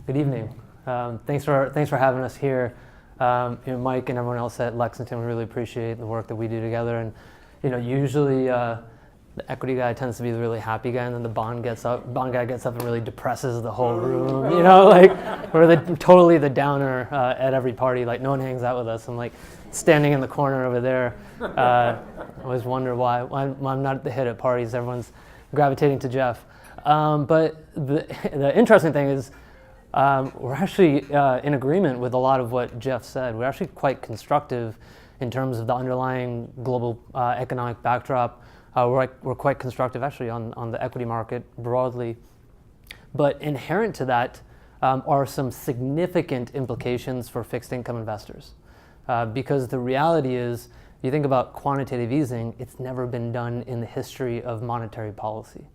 Good evening. Thanks for having us here. Mike and everyone else at Lexington, we really appreciate the work that we do together. And usually the equity guy tends to be the really happy guy, and then the bond guy gets up and really depresses the whole room. We're totally the downer at every party. Like no one hangs out with us. I'm like standing in the corner over there. I always wonder why I'm not the hit at parties. Everyone's gravitating to Jeff. But the interesting thing is, we're actually in agreement with a lot of what Jeff said. We're actually quite constructive in terms of the underlying global economic backdrop. We're quite constructive actually on the equity market broadly. But inherent to that are some significant implications for fixed income investors. Because the reality is, you think about quantitative easing, it's never been done in the history of monetary policy.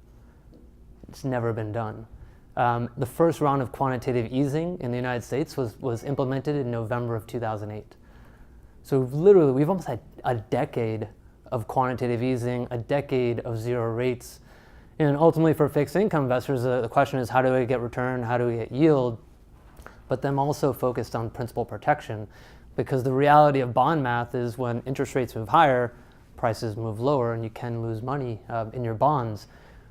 It's never been done. The first round of quantitative easing in the United States was implemented in November of 2008. So literally, we've almost had a decade of quantitative easing, a decade of zero rates. And ultimately for fixed income investors, the question is, how do we get return? How do we get yield? But them also focused on principal protection, because the reality of bond math is when interest rates move higher, prices move lower, and you can lose money in your bonds.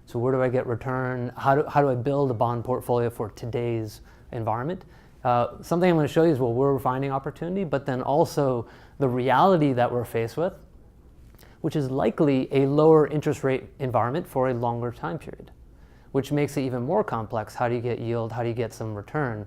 So where do I get return? How do I build a bond portfolio for today's environment? Something I'm going to show you is where we're finding opportunity, but then also the reality that we're faced with, which is likely a lower interest rate environment for a longer time period, which makes it even more complex. How do you get yield? How do you get some return?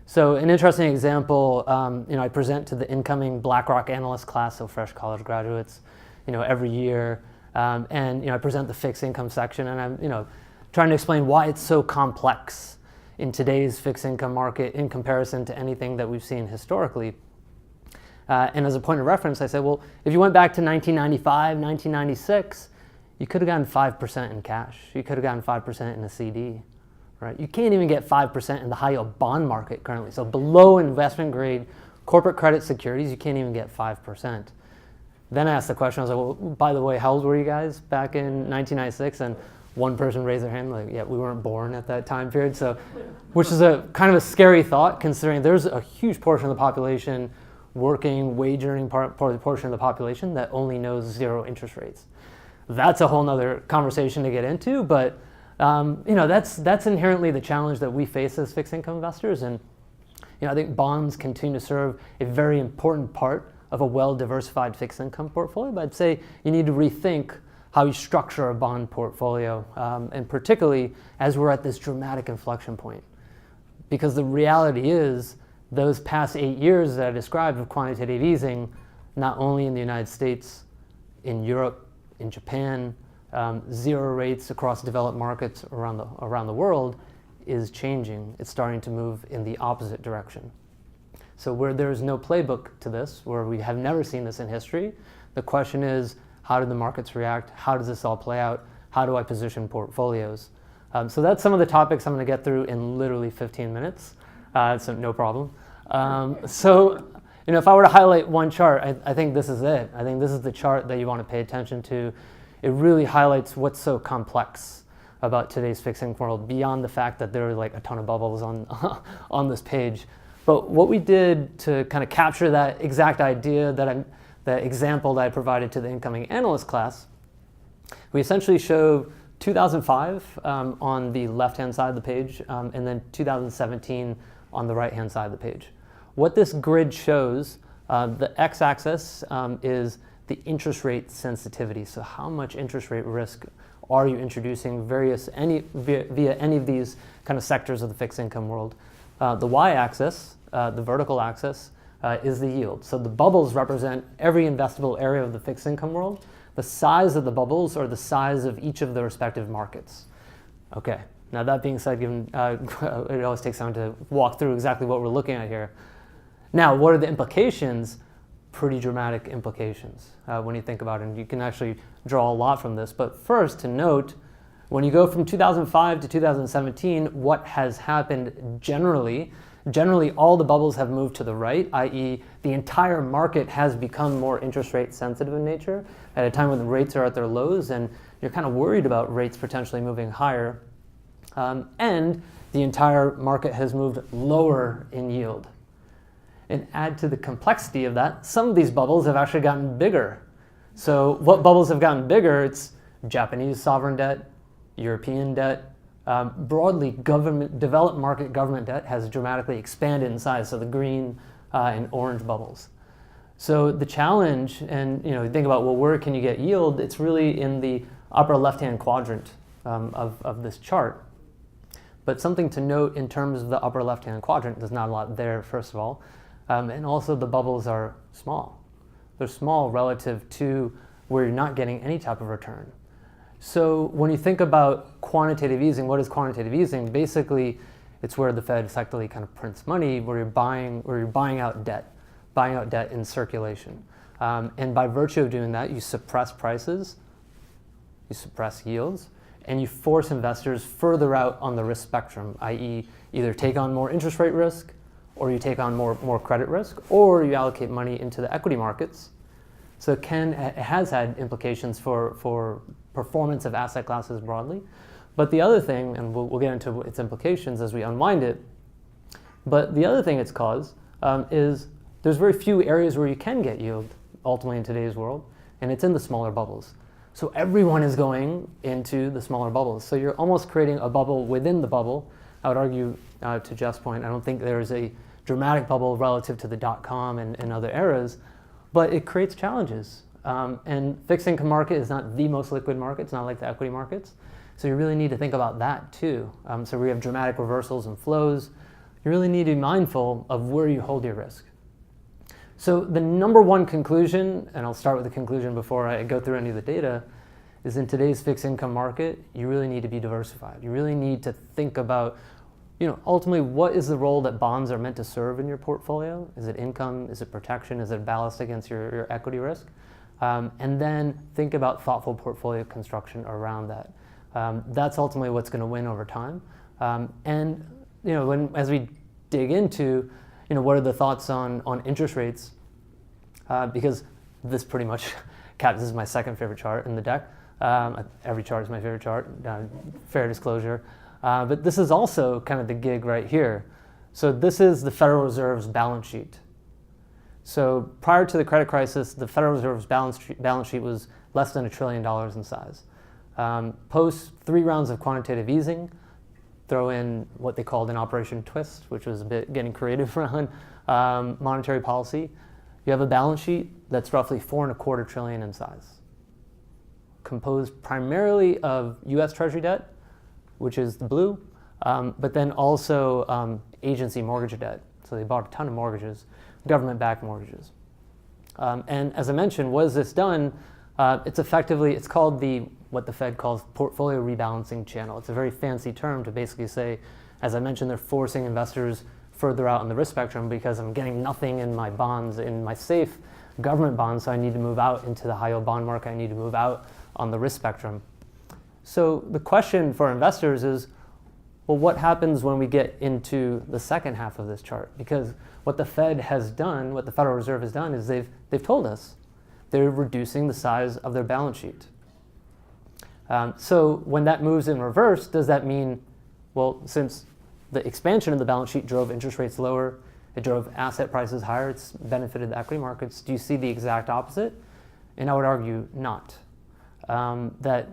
So an interesting example, I present to the incoming BlackRock analyst class, so fresh college graduates, every year. And I present the fixed income section, and I'm trying to explain why it's so complex in today's fixed income market in comparison to anything that we've seen historically. And as a point of reference, I said, well, if you went back to 1995, 1996, you could have gotten 5% in cash. You could have gotten 5% in a CD, right? You can't even get 5% in the high yield bond market currently. So below investment grade corporate credit securities, you can't even get 5%. Then I asked the question, I was like, well, by the way, how old were you guys back in 1996? And one person raised their hand, like, yeah, we weren't born at that time period. So, which is a kind of a scary thought, considering there's a huge portion of the population, working, wage earning portion of the population that only knows zero interest rates. That's a whole nother conversation to get into, but that's inherently the challenge that we face as fixed income investors. And I think bonds continue to serve a very important part of a well-diversified fixed income portfolio, but I'd say you need to rethink how you structure a bond portfolio, and particularly as we're at this dramatic inflection point. Because the reality is, those past 8 years that I described of quantitative easing, not only in the United States, in Europe, in Japan, zero rates across developed markets around the world, is changing. It's starting to move in the opposite direction. So where there's no playbook to this, where we have never seen this in history, the question is, how do the markets react? How does this all play out? How do I position portfolios? So that's some of the topics I'm going to get through in literally 15 minutes, so no problem. If I were to highlight one chart, I think this is it. I think this is the chart that you want to pay attention to. It really highlights what's so complex about today's fixed income world, beyond the fact that there are like a ton of bubbles on this page. But what we did to kind of capture that exact idea, that example that I provided to the incoming analyst class, we essentially show 2005 on the left-hand side of the page, and then 2017 on the right-hand side of the page. What this grid shows, the x-axis is the interest rate sensitivity. So how much interest rate risk are you introducing via any of these kind of sectors of the fixed income world? The y-axis, the vertical axis, is the yield. So the bubbles represent every investable area of the fixed income world. The size of the bubbles are the size of each of the respective markets. Okay, now that being said, given it always takes time to walk through exactly what we're looking at here. Now, what are the implications? Pretty dramatic implications when you think about it. And you can actually draw a lot from this. But first, to note, when you go from 2005 to 2017, what has happened generally all the bubbles have moved to the right, i.e. the entire market has become more interest rate sensitive in nature at a time when the rates are at their lows and you're kind of worried about rates potentially moving higher. And the entire market has moved lower in yield. And add to the complexity of that, some of these bubbles have actually gotten bigger. So what bubbles have gotten bigger? It's Japanese sovereign debt, European debt, broadly developed market government debt has dramatically expanded in size, so the green and orange bubbles. So the challenge, and you think about, well, where can you get yield? It's really in the upper left-hand quadrant of this chart. But something to note in terms of the upper left-hand quadrant, there's not a lot there, first of all. And also the bubbles are small. They're small relative to where you're not getting any type of return. So when you think about quantitative easing, what is quantitative easing? Basically, it's where the Fed effectively kind of prints money, where you're buying out debt in circulation. And by virtue of doing that, you suppress prices, you suppress yields, and you force investors further out on the risk spectrum, i.e. either take on more interest rate risk, or you take on more credit risk, or you allocate money into the equity markets. So it has had implications for performance of asset classes broadly. But the other thing, and we'll get into its implications as we unwind it, but the other thing it's caused is there's very few areas where you can get yield ultimately in today's world, and it's in the smaller bubbles. So everyone is going into the smaller bubbles. So you're almost creating a bubble within the bubble. I would argue, to Jeff's point, I don't think there's a dramatic bubble relative to the dot-com and other eras, but it creates challenges. And fixed income market is not the most liquid market. It's not like the equity markets. So you really need to think about that too. So we have dramatic reversals and flows. You really need to be mindful of where you hold your risk. So the number one conclusion, and I'll start with the conclusion before I go through any of the data, is in today's fixed income market, you really need to be diversified. You really need to think about, ultimately what is the role that bonds are meant to serve in your portfolio? Is it income? Is it protection? Is it ballast against your equity risk? And then think about thoughtful portfolio construction around that. That's ultimately what's going to win over time. And as we dig into, what are the thoughts on interest rates? Because this pretty much this is my second favorite chart in the deck. Every chart is my favorite chart, fair disclosure. But this is also kind of the gig right here. So this is the Federal Reserve's balance sheet. So prior to the credit crisis, the Federal Reserve's balance sheet was less than $1 trillion in size. Post 3 rounds of quantitative easing, throw in what they called an Operation Twist, which was a bit getting creative around monetary policy. You have a balance sheet that's roughly $4.25 trillion in size, composed primarily of U.S. Treasury debt, which is the blue, but then also agency mortgage debt. So they bought a ton of mortgages, government-backed mortgages. And as I mentioned, what has this done? It's called what the Fed calls portfolio rebalancing channel. It's a very fancy term to basically say, as I mentioned, they're forcing investors further out on the risk spectrum because I'm getting nothing in my bonds, in my safe government bonds, so I need to move out into the high-yield bond market. I need to move out on the risk spectrum. So the question for investors is, well, what happens when we get into the second half of this chart? Because what the Fed has done, what the Federal Reserve has done, is they've told us they're reducing the size of their balance sheet. So when that moves in reverse, does that mean, well, since the expansion of the balance sheet drove interest rates lower, it drove asset prices higher, it's benefited the equity markets, do you see the exact opposite? And I would argue not. That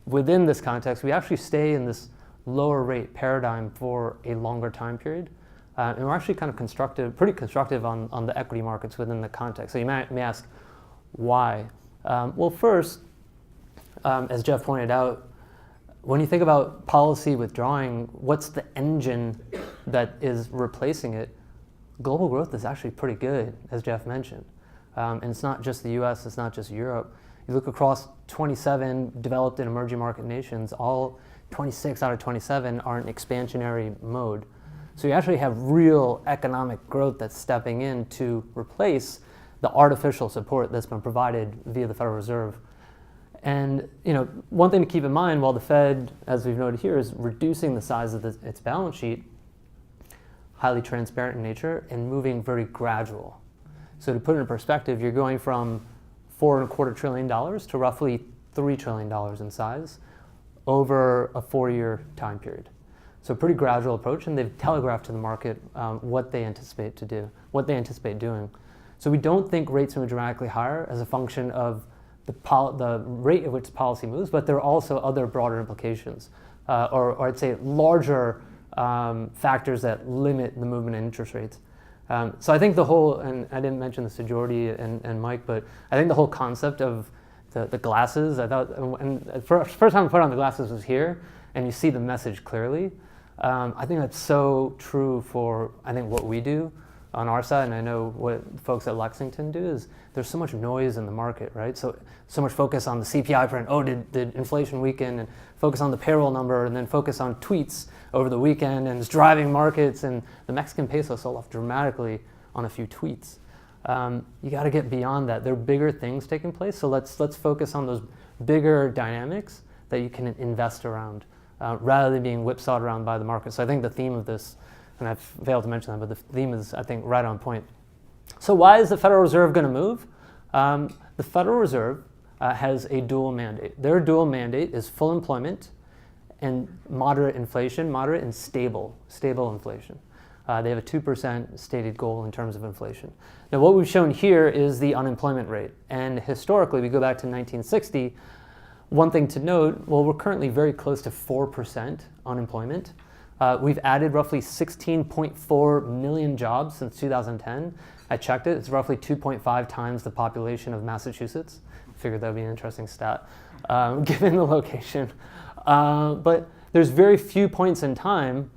within this context, we actually stay in this lower rate paradigm for a longer time period. And we're actually kind of pretty constructive on the equity markets within the context. So you may ask, why? Well, first, as Jeff pointed out, when you think about policy withdrawing, what's the engine that is replacing it? Global growth is actually pretty good, as Jeff mentioned. And it's not just the US, it's not just Europe. You look across 27 developed and emerging market nations, all 26 out of 27 are in expansionary mode. So you actually have real economic growth that's stepping in to replace the artificial support that's been provided via the Federal Reserve. And one thing to keep in mind, while the Fed, as we've noted here, is reducing the size of its balance sheet, highly transparent in nature and moving very gradual. So to put it in perspective, you're going from $4.25 trillion to roughly $3 trillion in size over a 4-year time period. So pretty gradual approach, and they've telegraphed to the market what they anticipate to do, what they anticipate doing. So we don't think rates move dramatically higher as a function of the rate at which policy moves, but there are also other broader implications, or I'd say larger factors that limit the movement in interest rates. So I think the whole, and I didn't mention this to Jordy and Mike, but I think the whole concept of the glasses, I thought, and the first time I put on the glasses was here, and you see the message clearly. I think that's so true for, I think, what we do on our side, and I know what folks at Lexington do, is there's so much noise in the market, right? So much focus on the CPI print, did inflation weaken, and focus on the payroll number, and then focus on tweets over the weekend, and it's driving markets, and the Mexican peso sold off dramatically on a few tweets. You got to get beyond that. There are bigger things taking place, so let's focus on those bigger dynamics that you can invest around, rather than being whipsawed around by the market. So I think the theme of this, and I've failed to mention that, but the theme is, I think, right on point. So why is the Federal Reserve going to move? The Federal Reserve has a dual mandate. Their dual mandate is full employment and moderate inflation, moderate and stable inflation. They have a 2% stated goal in terms of inflation. Now what we've shown here is the unemployment rate. And historically, we go back to 1960, one thing to note, well, we're currently very close to 4% unemployment. We've added roughly 16.4 million jobs since 2010. I checked it, it's roughly 2.5 times the population of Massachusetts. I figured that would be an interesting stat, given the location. But there's very few points in time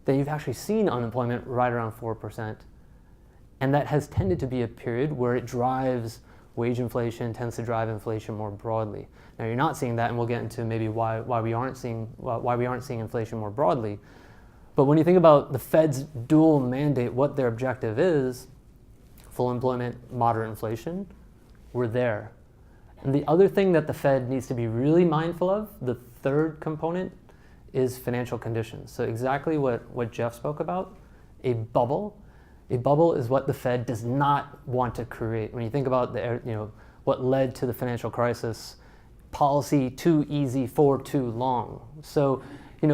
that you've actually seen unemployment right around 4%. And that has tended to be a period where it drives wage inflation, tends to drive inflation more broadly. Now you're not seeing that, and we'll get into maybe why we aren't seeing inflation more broadly. But when you think about the Fed's dual mandate, what their objective is, full employment, moderate inflation, we're there. And the other thing that the Fed needs to be really mindful of, the third component, is financial conditions. So exactly what Jeff spoke about, a bubble. A bubble is what the Fed does not want to create. When you think about what led to the financial crisis, policy too easy for too long. So,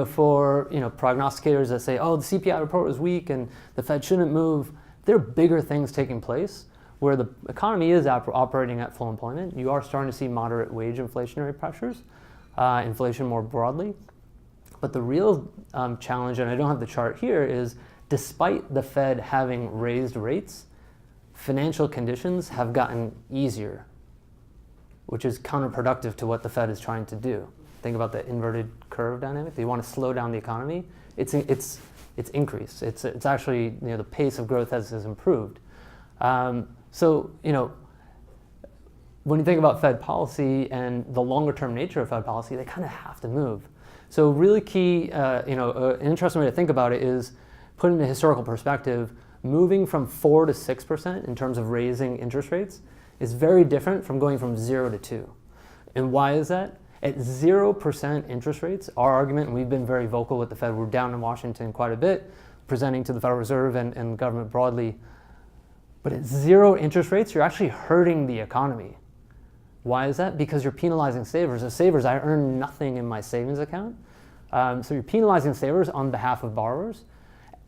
for prognosticators that say, oh, the CPI report was weak and the Fed shouldn't move, there are bigger things taking place where the economy is operating at full employment. You are starting to see moderate wage inflationary pressures, inflation more broadly. But the real challenge, and I don't have the chart here, is despite the Fed having raised rates, financial conditions have gotten easier, which is counterproductive to what the Fed is trying to do. Think about the inverted curve dynamic. They want to slow down the economy. It's increased. It's actually, the pace of growth has improved. So when you think about Fed policy and the longer term nature of Fed policy, they kind of have to move. So really key, an interesting way to think about it is put in a historical perspective, moving from 4 to 6% in terms of raising interest rates is very different from going from 0 to 2. And why is that? At 0% interest rates, our argument, and we've been very vocal with the Fed, we're down in Washington quite a bit, presenting to the Federal Reserve and government broadly. But at 0 interest rates, you're actually hurting the economy. Why is that? Because you're penalizing savers. As savers, I earn nothing in my savings account. So you're penalizing savers on behalf of borrowers,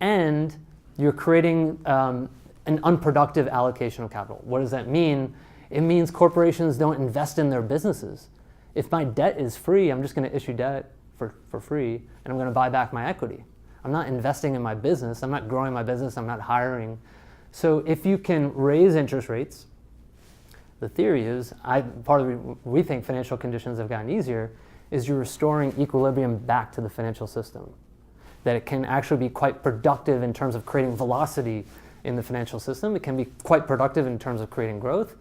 and you're creating an unproductive allocation of capital. What does that mean? It means corporations don't invest in their businesses. If my debt is free, I'm just going to issue debt for free, and I'm going to buy back my equity. I'm not investing in my business. I'm not growing my business. I'm not hiring. So if you can raise interest rates, the theory is, we think financial conditions have gotten easier, is you're restoring equilibrium back to the financial system. That it can actually be quite productive in terms of creating velocity in the financial system. It can be quite productive in terms of creating growth.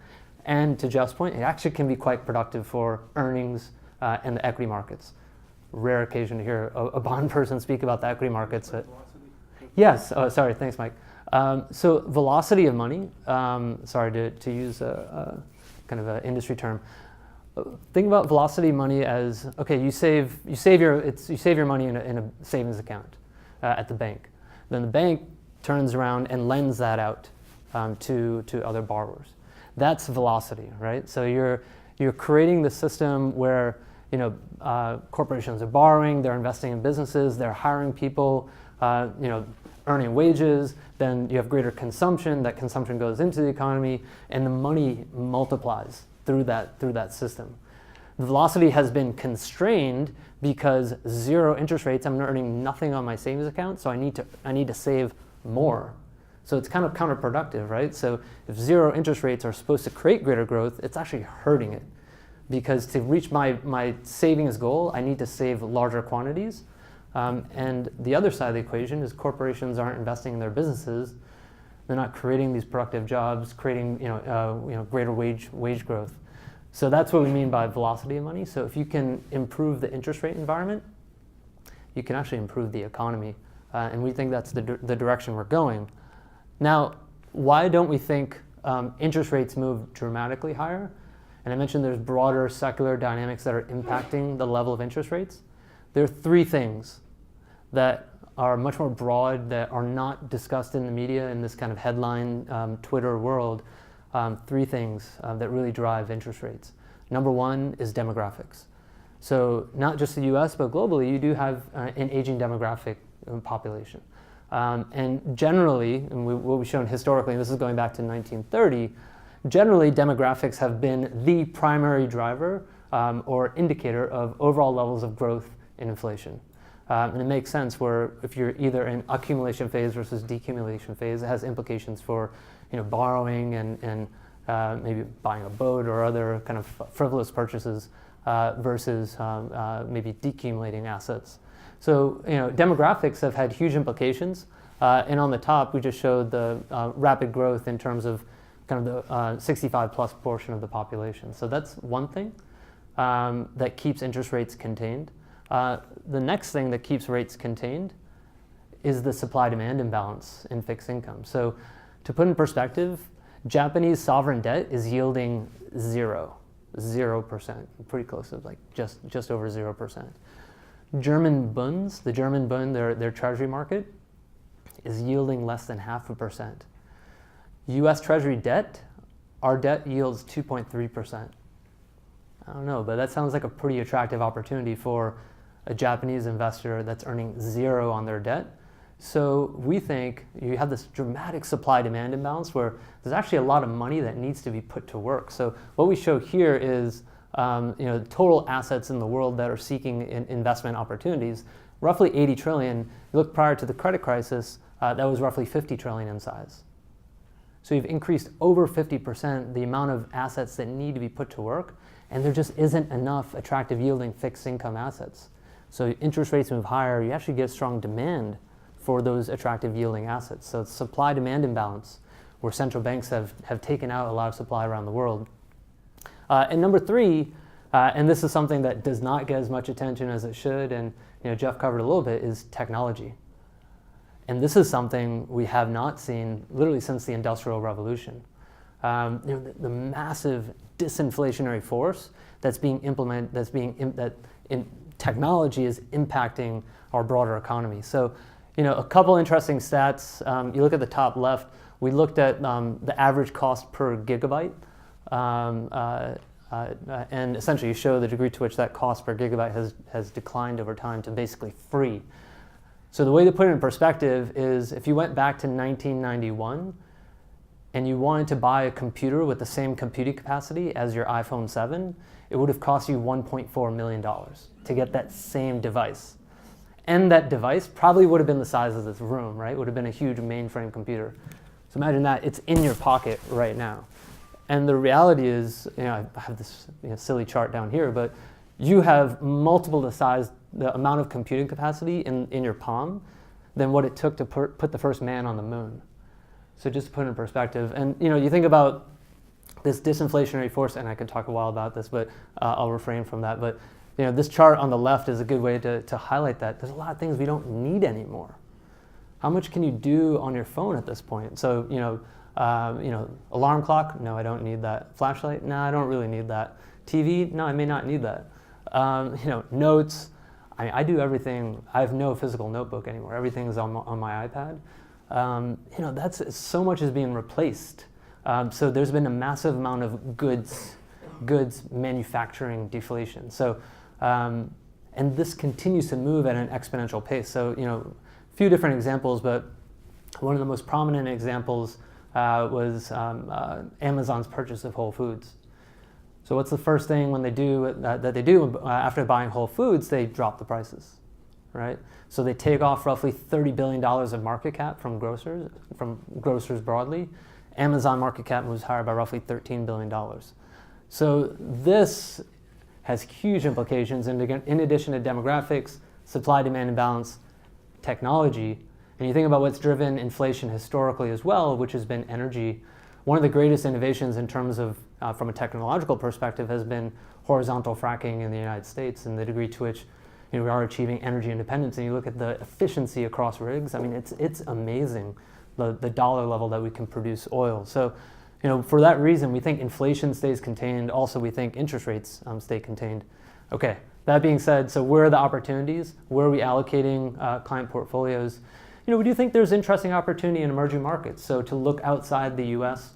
And to Jeff's point, it actually can be quite productive for earnings and the equity markets. Rare occasion to hear a bond person speak about the equity markets. Yes, sorry, thanks, Mike. So velocity of money, sorry to use a kind of an industry term. Think about velocity of money as, okay, you save your money in a savings account at the bank. Then the bank turns around and lends that out to other borrowers. That's velocity, right? So you're creating the system where corporations are borrowing, they're investing in businesses, they're hiring people, earning wages, then you have greater consumption, that consumption goes into the economy, and the money multiplies through that system. The velocity has been constrained because zero interest rates, I'm earning nothing on my savings account, so I need to save more. So it's kind of counterproductive, right? So if zero interest rates are supposed to create greater growth, it's actually hurting it. Because to reach my savings goal, I need to save larger quantities. And the other side of the equation is corporations aren't investing in their businesses. They're not creating these productive jobs, creating greater wage growth. So that's what we mean by velocity of money. So if you can improve the interest rate environment, you can actually improve the economy. And we think that's the direction we're going. Now, why don't we think interest rates move dramatically higher? And I mentioned there's broader secular dynamics that are impacting the level of interest rates. There are three things that are much more broad, that are not discussed in the media in this kind of headline Twitter world. Three things that really drive interest rates. Number one is demographics. So not just the US, but globally, you do have an aging demographic population. And generally, and what we've shown historically, and this is going back to 1930, generally demographics have been the primary driver or indicator of overall levels of growth in inflation. And it makes sense where if you're either in accumulation phase versus decumulation phase, it has implications for borrowing and maybe buying a boat or other kind of frivolous purchases versus maybe decumulating assets. So demographics have had huge implications. And on the top, we just showed the rapid growth in terms of kind of the 65 plus portion of the population. So that's one thing that keeps interest rates contained. The next thing that keeps rates contained is the supply-demand imbalance in fixed income. So to put in perspective, Japanese sovereign debt is yielding 0%, pretty close to like just over 0%. German bunds, the German bund, their treasury market, is yielding less than 0.5%. US Treasury debt, our debt yields 2.3%. I don't know, but that sounds like a pretty attractive opportunity for a Japanese investor that's earning 0 on their debt. So we think you have this dramatic supply-demand imbalance where there's actually a lot of money that needs to be put to work. So what we show here is total assets in the world that are seeking investment opportunities, roughly 80 trillion. You look prior to the credit crisis, that was roughly 50 trillion in size. So you've increased over 50% the amount of assets that need to be put to work, and there just isn't enough attractive yielding fixed income assets. So interest rates move higher, you actually get strong demand for those attractive yielding assets. So it's supply-demand imbalance, where central banks have taken out a lot of supply around the world. And number three, and this is something that does not get as much attention as it should, and Jeff covered a little bit, is technology. And this is something we have not seen literally since the Industrial Revolution. The massive disinflationary force that's being implemented, technology is impacting our broader economy. So, a couple interesting stats. You look at the top left, we looked at the average cost per gigabyte, and essentially you show the degree to which that cost per gigabyte has declined over time to basically free. So the way to put it in perspective is if you went back to 1991 and you wanted to buy a computer with the same computing capacity as your iPhone 7, it would have cost you $1.4 million to get that same device. And that device probably would have been the size of this room, right? It would have been a huge mainframe computer. So imagine that, it's in your pocket right now. And the reality is, I have this silly chart down here, but you have multiple the amount of computing capacity in your palm than what it took to put the first man on the moon. So just to put it in perspective, and you think about this disinflationary force, and I could talk a while about this, but I'll refrain from that. But this chart on the left is a good way to highlight that. There's a lot of things we don't need anymore. How much can you do on your phone at this point? So alarm clock? No, I don't need that. Flashlight? No, I don't really need that. TV? No, I may not need that. Notes. I do everything. I have no physical notebook anymore. Everything is on my iPad. That's so much is being replaced. So there's been a massive amount of goods manufacturing deflation. So And this continues to move at an exponential pace. So, a few different examples, but one of the most prominent examples was Amazon's purchase of Whole Foods. So what's the first thing when they do that they do after buying Whole Foods? They drop the prices, right? So they take off roughly $30 billion of market cap from grocers broadly. Amazon market cap moves higher by roughly $13 billion. So this has huge implications in addition to demographics, supply-demand imbalance, technology. And you think about what's driven inflation historically as well, which has been energy. One of the greatest innovations in terms of, from a technological perspective, has been horizontal fracking in the United States, and the degree to which we are achieving energy independence. And you look at the efficiency across rigs, I mean, it's amazing, the dollar level that we can produce oil. So, for that reason, we think inflation stays contained. Also, we think interest rates stay contained. Okay, that being said, so where are the opportunities? Where are we allocating client portfolios? We do think there's interesting opportunity in emerging markets. So to look outside the U.S.,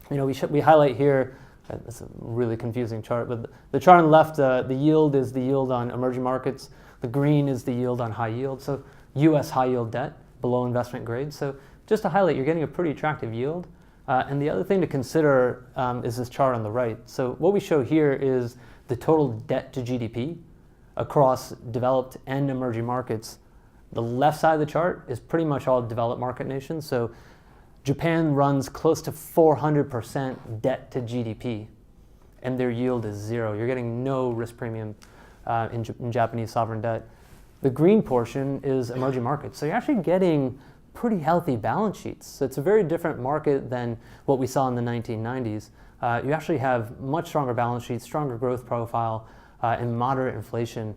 we highlight here, that's a really confusing chart, but the chart on the left, the yield is the yield on emerging markets. The green is the yield on high yield. So U.S. high yield debt below investment grade. So just to highlight, you're getting a pretty attractive yield. And the other thing to consider is this chart on the right. So what we show here is the total debt to GDP across developed and emerging markets. The left side of the chart is pretty much all developed market nations. So Japan runs close to 400% debt to GDP, and their yield is zero. You're getting no risk premium in Japanese sovereign debt. The green portion is emerging markets. So you're actually getting pretty healthy balance sheets. So it's a very different market than what we saw in the 1990s. You actually have much stronger balance sheets, stronger growth profile, and moderate inflation.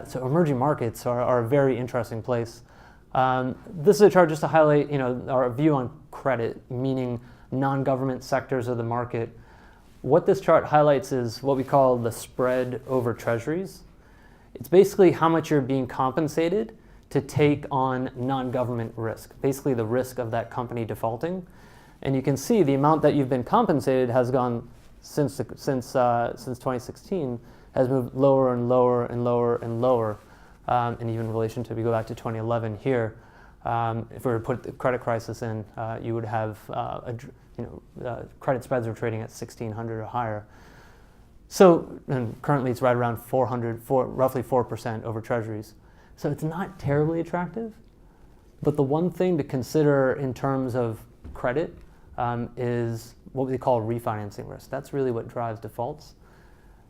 So emerging markets are a very interesting place. This is a chart just to highlight, our view on credit, meaning non-government sectors of the market. What this chart highlights is what we call the spread over treasuries. It's basically how much you're being compensated to take on non-government risk, basically the risk of that company defaulting. And you can see the amount that you've been compensated has gone since 2016, has moved lower and lower and lower and lower. And even in relation to, if we go back to 2011 here, if we were to put the credit crisis in, you would have, credit spreads are trading at 1,600 or higher. So, and currently it's right around roughly 4% over treasuries. So it's not terribly attractive, but the one thing to consider in terms of credit is what we call refinancing risk. That's really what drives defaults.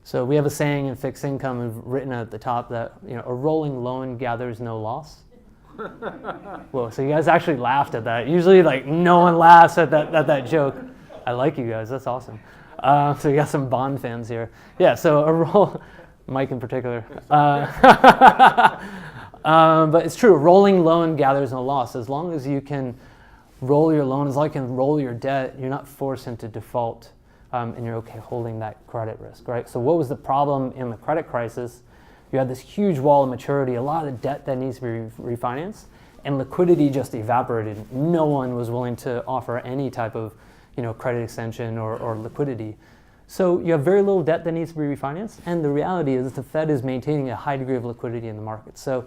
So we have a saying in fixed income, we've written at the top that a rolling loan gathers no loss. Whoa, so you guys actually laughed at that. Usually no one laughs at that joke. I like you guys, that's awesome. So you got some Bond fans here. Yeah, so Mike in particular. But it's true, a rolling loan gathers no loss. As long as you can roll your loan, as long as you can roll your debt, you're not forced into default. And you're okay holding that credit risk, right? So what was the problem in the credit crisis? You had this huge wall of maturity, a lot of debt that needs to be refinanced, and liquidity just evaporated. No one was willing to offer any type of credit extension or liquidity. So you have very little debt that needs to be refinanced, and the reality is the Fed is maintaining a high degree of liquidity in the market. So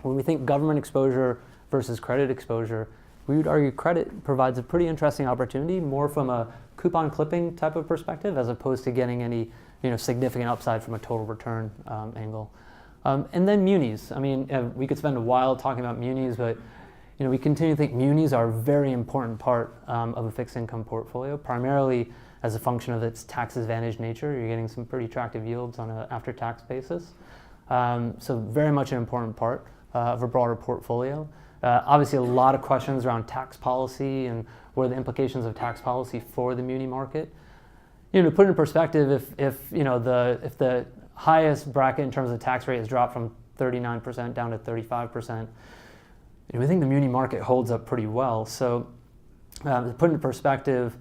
when we think government exposure versus credit exposure, we would argue credit provides a pretty interesting opportunity, more from a coupon clipping type of perspective, as opposed to getting any significant upside from a total return angle. And then munis. I mean, we could spend a while talking about munis, but we continue to think munis are a very important part of a fixed income portfolio, primarily as a function of its tax advantage nature. You're getting some pretty attractive yields on an after-tax basis. So very much an important part of a broader portfolio. Obviously, a lot of questions around tax policy and what are the implications of tax policy for the muni market. To put it in perspective, if the highest bracket in terms of tax rate has dropped from 39% down to 35%, we think the muni market holds up pretty well. So, to put it in perspective,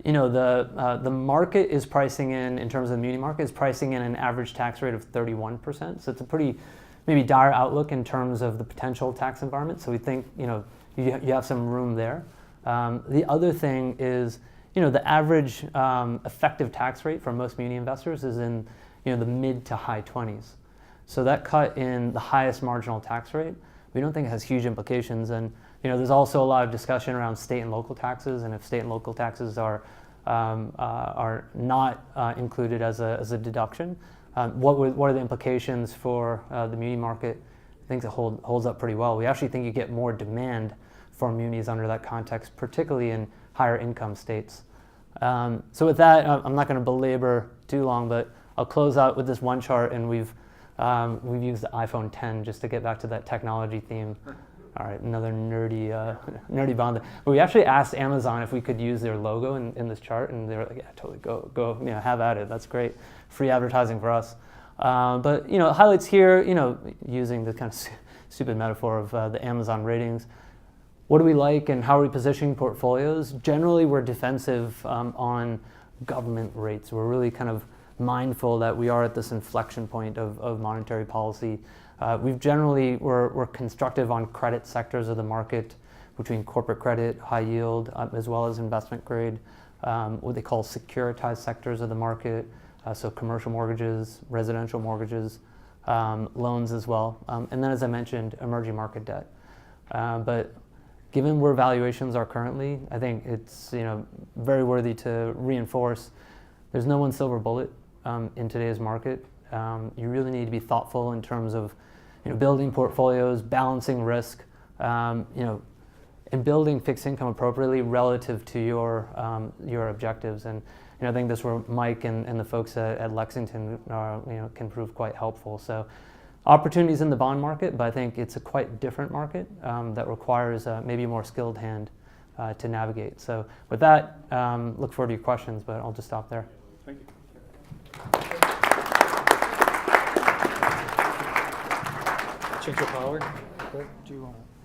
the market is pricing in terms of the muni market, is pricing in an average tax rate of 31%. So it's a pretty maybe dire outlook in terms of the potential tax environment. So we think you have some room there. The other thing is the average effective tax rate for most muni investors is in the mid to high 20s. So that cut in the highest marginal tax rate, we don't think it has huge implications. And there's also a lot of discussion around state and local taxes, and if state and local taxes are not included as a deduction, what are the implications for the muni market? I think it holds up pretty well. We actually think you get more demand for munis under that context, particularly in higher income states. So with that, I'm not going to belabor too long, but I'll close out with this one chart, and we've used the iPhone 10 just to get back to that technology theme. All right, another nerdy bond. But we actually asked Amazon if we could use their logo in this chart, and they were like, "Yeah, totally, go, have at it. That's great, free advertising for us." But highlights here, using the kind of stupid metaphor of the Amazon ratings. What do we like, and how are we positioning portfolios? Generally, we're defensive on government rates. We're really kind of mindful that we are at this inflection point of monetary policy. We're constructive on credit sectors of the market, between corporate credit, high yield, as well as investment grade, what they call securitized sectors of the market, so commercial mortgages, residential mortgages, loans as well, and then, as I mentioned, emerging market debt. But given where valuations are currently, I think it's very worthy to reinforce there's no one silver bullet in today's market. You really need to be thoughtful in terms of building portfolios, balancing risk, and building fixed income appropriately relative to your objectives. And I think this is where Mike and the folks at Lexington can prove quite helpful. So opportunities in the bond market, but I think it's a quite different market that requires maybe a more skilled hand to navigate. So with that, look forward to your questions, but I'll just stop there. Thank you. Change your power. Do you want to?